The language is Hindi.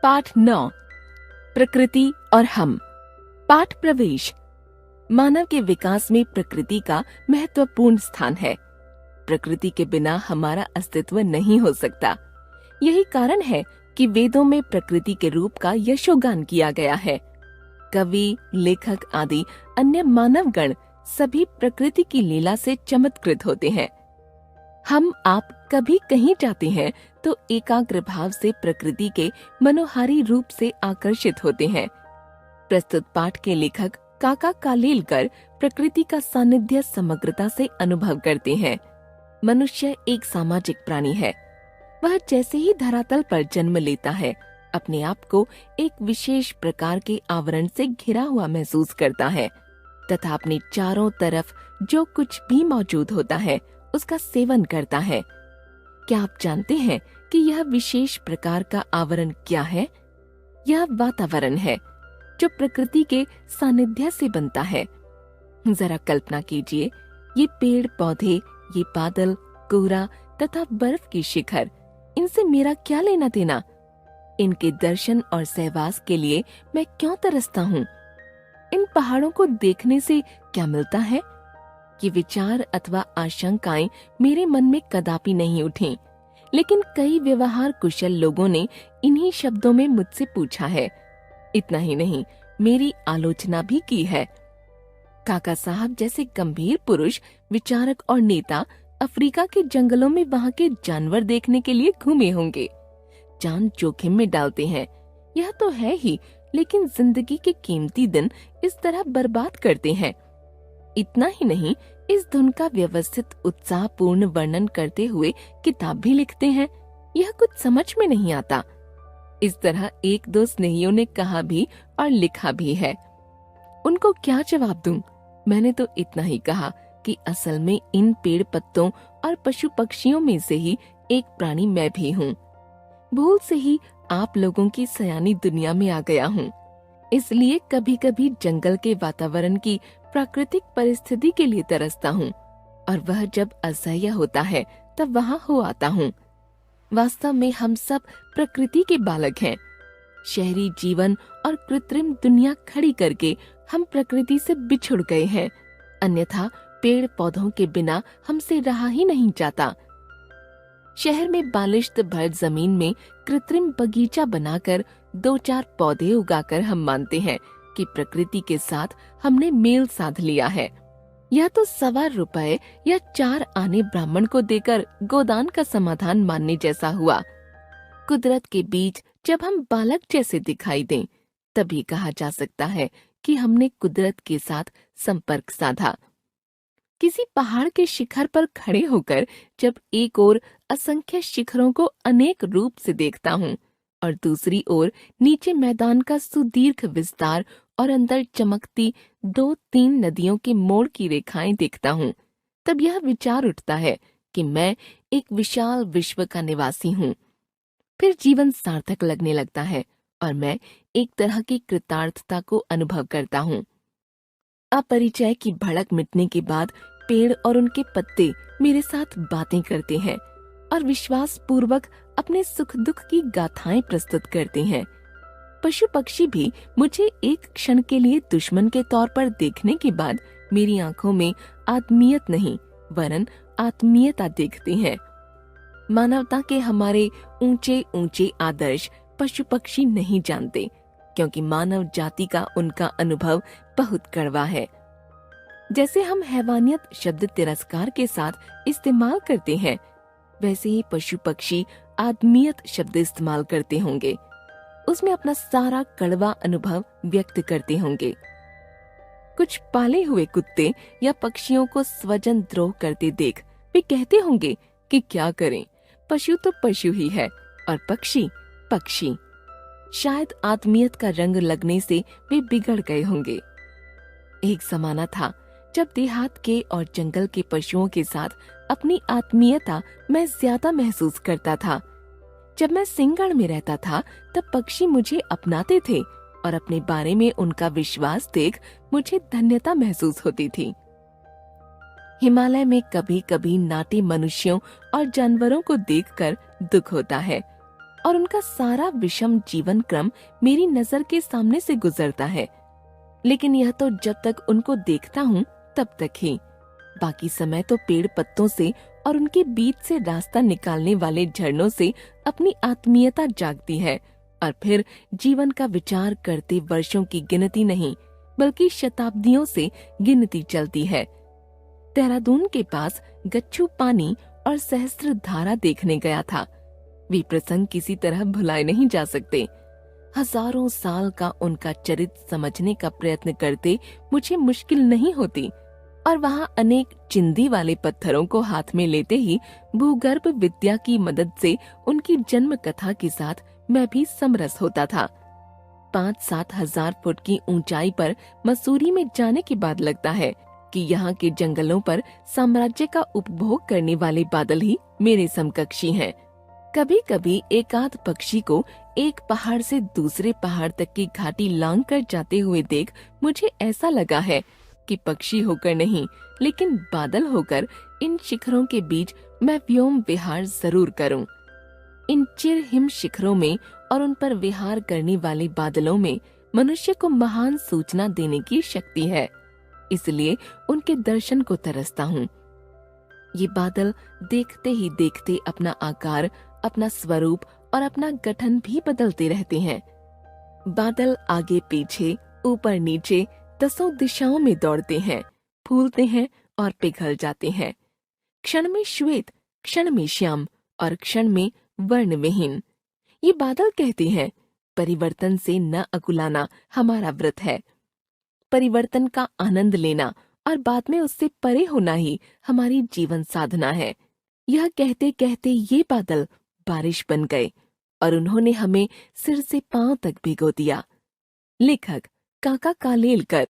पाठ 9 प्रकृति और हम। पाठ प्रवेश। मानव के विकास में प्रकृति का महत्वपूर्ण स्थान है। प्रकृति के बिना हमारा अस्तित्व नहीं हो सकता। यही कारण है कि वेदों में प्रकृति के रूप का यशोगान किया गया है। कवि, लेखक आदि अन्य मानवगण सभी प्रकृति की लीला से चमत्कृत होते हैं। हम आप कभी कहीं जाते हैं तो एकाग्र भाव से प्रकृति के मनोहारी रूप से आकर्षित होते हैं। प्रस्तुत पाठ के लेखक काका कालेलकर प्रकृति का सानिध्य समग्रता से अनुभव करते हैं। मनुष्य एक सामाजिक प्राणी है। वह जैसे ही धरातल पर जन्म लेता है, अपने आप को एक विशेष प्रकार के आवरण से घिरा हुआ महसूस करता है तथा अपने चारों तरफ जो कुछ भी मौजूद होता है उसका सेवन करता है। क्या आप जानते हैं कि यह विशेष प्रकार का आवरण क्या है? यह वातावरण है जो प्रकृति के सानिध्य से बनता है। जरा कल्पना कीजिए, ये पेड़ पौधे, ये बादल, कोहरा तथा बर्फ की शिखर, इनसे मेरा क्या लेना देना? इनके दर्शन और सहवास के लिए मैं क्यों तरसता हूँ? इन पहाड़ों को देखने से क्या मिलता है? ये विचार अथवा आशंकाएं मेरे मन में कदापि नहीं उठी, लेकिन कई व्यवहार कुशल लोगों ने इन्हीं शब्दों में मुझसे पूछा है। इतना ही नहीं, मेरी आलोचना भी की है। काका साहब जैसे गंभीर पुरुष, विचारक और नेता अफ्रीका के जंगलों में वहां के जानवर देखने के लिए घूमे होंगे। जान जोखिम में डालते हैं, यह तो है ही, लेकिन जिंदगी के कीमती दिन इस तरह बर्बाद करते हैं। इतना ही नहीं, इस धुन का व्यवस्थित उत्साहपूर्ण वर्णन करते हुए किताब भी लिखते हैं। यह कुछ समझ में नहीं आता। इस तरह एक दो स्नेहियों ने कहा भी और लिखा भी है। उनको क्या जवाब दूं? मैंने तो इतना ही कहा कि असल में इन पेड़ पत्तों और पशु पक्षियों में से ही एक प्राणी मैं भी हूँ। भूल से ही आप लोगों की सयानी दुनिया में आ गया हूँ। इसलिए कभी कभी जंगल के वातावरण की प्राकृतिक परिस्थिति के लिए तरसता हूँ, और वह जब असह्य होता है तब वहाँ हो आता हूँ। वास्तव में हम सब प्रकृति के बालक हैं। शहरी जीवन और कृत्रिम दुनिया खड़ी करके हम प्रकृति से बिछुड़ गए हैं, अन्यथा पेड़ पौधों के बिना हमसे रहा ही नहीं जाता। शहर में बालिश्त भर जमीन में कृत्रिम बगीचा बनाकर 2-4 पौधे उगाकर हम मानते हैं कि प्रकृति के साथ हमने मेल साध लिया है। यह तो ₹1.25 या 4 आने ब्राह्मण को देकर गोदान का समाधान मानने जैसा हुआ। कुदरत के बीच जब हम बालक जैसे दिखाई दें, तभी कहा जा सकता है कि हमने कुदरत के साथ संपर्क साधा। किसी पहाड़ के शिखर पर खड़े होकर जब एक ओर असंख्य शिखरों को अनेक रूप से देखता हूँ और दूसरी ओर नीचे मैदान का सुदीर्घ विस्तार और अंदर चमकती 2-3 नदियों के मोड़ की रेखाएं देखता हूँ, तब यह विचार उठता है कि मैं एक विशाल विश्व का निवासी हूँ। फिर जीवन सार्थक लगने लगता है और मैं एक तरह की कृतार्थता को अनुभव करता हूँ। अपरिचय की भड़क मिटने के बाद पेड़ और उनके पत्ते मेरे साथ बातें करते हैं और विश्वास पूर्वक अपने सुख दुख की गाथाएं प्रस्तुत करते हैं। पशु पक्षी भी मुझे एक क्षण के लिए दुश्मन के तौर पर देखने के बाद मेरी आंखों में आत्मीयत नहीं वरन आत्मीयता देखती हैं। मानवता के हमारे ऊंचे ऊंचे आदर्श पशु पक्षी नहीं जानते, क्योंकि मानव जाति का उनका अनुभव बहुत कड़वा है। जैसे हम हैवानियत शब्द तिरस्कार के साथ इस्तेमाल करते हैं, वैसे ही पशु पक्षी आदमियत शब्द इस्तेमाल करते होंगे। उसमें अपना सारा कड़वा अनुभव व्यक्त करते होंगे। कुछ पाले हुए कुत्ते या पक्षियों को स्वजन द्रोह करते देख वे कहते होंगे कि क्या करें, पशु तो पशु ही है और पक्षी पक्षी। शायद आत्मीयत का रंग लगने से वे बिगड़ गए होंगे। एक जमाना था जब देहात के और जंगल के पशुओं के साथ अपनी आत्मीयता मैं ज्यादा महसूस करता था। जब मैं सिंहगढ़ में रहता था तब पक्षी मुझे अपनाते थे और अपने बारे में उनका विश्वास देख मुझे धन्यता महसूस होती थी। हिमालय में कभी कभी नाटे मनुष्यों और जानवरों को देखकर दुख होता है और उनका सारा विषम जीवन क्रम मेरी नजर के सामने से गुजरता है। लेकिन यह तो जब तक उनको देखता हूँ तब तक ही। बाकी समय तो पेड़ पत्तों से और उनके बीच से रास्ता निकालने वाले झरनों से अपनी आत्मीयता जागती है, और फिर जीवन का विचार करते वर्षों की गिनती नहीं बल्कि शताब्दियों से गिनती चलती है। देहरादून के पास गच्छू पानी और सहस्त्र धारा देखने गया था। वे प्रसंग किसी तरह भुलाए नहीं जा सकते। हजारों साल का उनका चरित्र समझने का प्रयत्न करते मुझे मुश्किल नहीं होती, और वहाँ अनेक चिंदी वाले पत्थरों को हाथ में लेते ही भूगर्भ विद्या की मदद से उनकी जन्म कथा के साथ मैं भी समरस होता था। 5-7 हजार फुट की ऊंचाई पर मसूरी में जाने के बाद लगता है कि यहाँ के जंगलों पर साम्राज्य का उपभोग करने वाले बादल ही मेरे समकक्षी हैं। कभी कभी एकाध पक्षी को एक पहाड़ से दूसरे पहाड़ तक की घाटी लांग कर जाते हुए देख मुझे ऐसा लगा है कि पक्षी होकर नहीं लेकिन बादल होकर इन शिखरों के बीच मैं व्योम विहार जरूर करूं। इन चिर हिम शिखरों में और उन पर विहार करने वाले बादलों में मनुष्य को महान सूचना देने की शक्ति है, इसलिए उनके दर्शन को तरसता हूँ। ये बादल देखते ही देखते अपना आकार, अपना स्वरूप और अपना गठन भी बदलते रहते हैं। बादल आगे पीछे, ऊपर नीचे, दसों दिशाओं में दौड़ते हैं, फूलते हैं और पिघल जाते हैं। क्षण में श्वेत, क्षण में श्याम और क्षण में वर्ण विहीन। ये बादल कहते हैं, परिवर्तन से न अकुलाना हमारा व्रत है। परिवर्तन का आनंद लेना और बाद में उससे परे होना ही हमारी जीवन साधना है। यह कहते कहते ये बादल बारिश बन गए और उन्होंने हमें सिर से पांव तक भिगो दिया। लेखक काका कालेलकर।